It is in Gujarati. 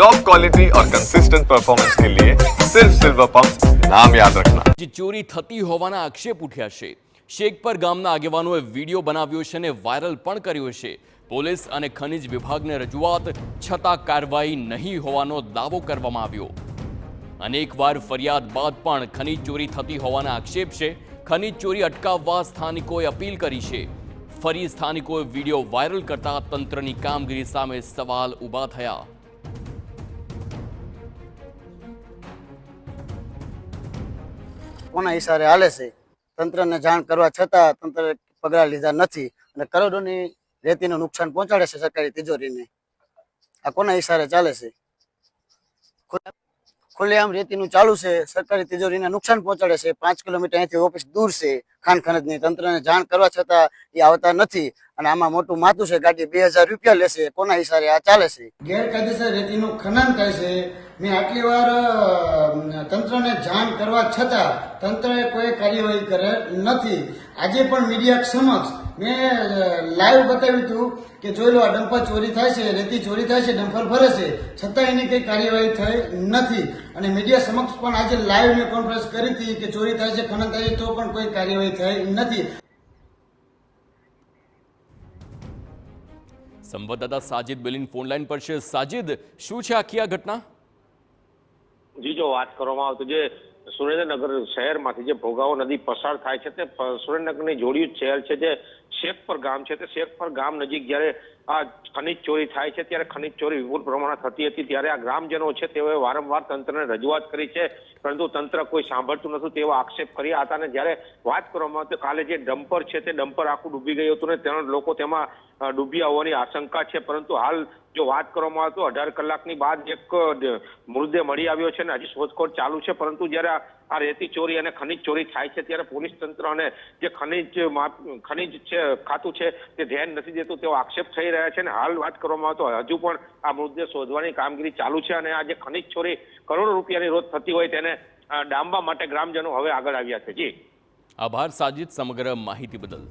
टॉप क्वालिटी और कंसिस्टेंट परफॉर्मेंस के लिए सिर्फ सिल्वर पंप नाम याद रखना। જે ચોરી થતી હોવાના આક્ષેપ ઉઠ્યા છે। શેખપર ગામના આગેવાનોએ વિડીયો બનાવ્યો છે અને વાયરલ પણ કર્યો છે। પોલીસ અને ખનિજ વિભાગને રજૂઆત છતાં કાર્યવાહી નહીં હોવાનો દાવો કરવામાં આવ્યો। અનેકવાર ફરિયાદ બાદ પણ ખનિજ ચોરી થતી હોવાના આક્ષેપ છે। ખનિજ ચોરી અટકાવવા સ્થાનિકોએ અપીલ કરી છે। ફરી સ્થાનિકોએ વિડીયો વાયરલ કરતા તંત્રની કામગીરી સામે સવાલ ઊભા થયા। કોના ઈશારે હાલે છે? તંત્રને જાણ કરવા છતાં તંત્રે પગલાં લીધા નથી અને કરોડોની રેતીનું નુકસાન પહોંચાડે છે સરકારી તિજોરીને। આ કોના ઈશારે ચાલે છે? ખુલ્લેઆમ રેતીનું ચાલુ છે, સરકારી તિજોરીને નુકસાન પહોંચાડે છે। 5 કિલોમીટર અહીંથી ઓફિસ દૂર છે ખાણ ખનીજની, તંત્રને જાણ કરવા છતાં એ આવતા નથી અને આમાં મોટું માથું છે। ગાડી 2000 રૂપિયા લેશે। કોના ઈશારે આ ચાલે છે? ગેરકાયદેસર રેતીનું ખનન થાય છે। મેં આટલી વાર તંત્રને જાણ કરવા છતાં તંત્રએ કોઈ કાર્યવાહી કરે નથી। આજે પણ મીડિયા સમક્ષ મેં લાઈવ બતાવ્યું હતું કે જોઈ લો, આ ડમ્પર ચોરી થાય છે, રેતી ચોરી થાય છે, ડમ્પર ભરે છે, છતાં એની કંઈ કાર્યવાહી થઈ નથી। અને મીડિયા સમક્ષ પણ આજે લાઈવ મેં કોન્ફરન્સ કરી હતી કે ચોરી થાય છે, ખનન થાય છે, તો પણ કોઈ કાર્યવાહી થઈ નથી। સંવાદદાતા સાજિદ બિલિન ફોન લાઈન પર છે। સાજિદ, શું છે આખી આ ઘટના? જી, જો વાત કરવામાં આવે તો જે સુરેન્દ્રનગર શહેરમાંથી જે ભોગાવો નદી પસાર થાય છે તે સુરેન્દ્રનગરની જોડિયું શહેર છે જે શેખપર ગામ છે, તે શેખપર ગામ નજીક જ્યારે આ ખનીજ ચોરી થાય છે ત્યારે ખનીજ ચોરી વિપુલ પ્રમાણમાં થતી હતી ત્યારે આ ગ્રામજનો છે તેઓએ વારંવાર તંત્રને રજૂઆત કરી છે, પરંતુ તંત્ર કોઈ સાંભળતું નતું તેવો આક્ષેપ કર્યા હતા। અને જ્યારે વાત કરવામાં આવે તો કાલે જે ડમ્પર છે તે ડમ્પર આખું ડૂબી ગયું હતું ને તેના લોકો તેમાં ડૂબ્યા હોવાની આશંકા છે, પરંતુ હાલ જો વાત કરવામાં આવે તો 18 કલાકની બાદ એક મૃતદેહ મળી આવ્યો છે અને હજી શોધખોળ ચાલુ છે। પરંતુ જ્યારે આ રેતી ચોરી અને ખનીજ ચોરી થાય છે ત્યારે પોલીસ તંત્ર અને જે ખનીજ છે ખાતું છે તે ધ્યાન નથી દેતું તેવો આક્ષેપ થઈ રહ્યા છે। અને હાલ વાત કરવામાં આવે તો હજુ પણ આ મૃતદેહ શોધવાની કામગીરી ચાલુ છે અને આ જે ખનીજ ચોરી કરોડો રૂપિયાની રોજ થતી હોય તેને ડામવા માટે ગ્રામજનો હવે આગળ આવ્યા છે। જી, આભાર સાજિદ સમગ્ર માહિતી બદલ।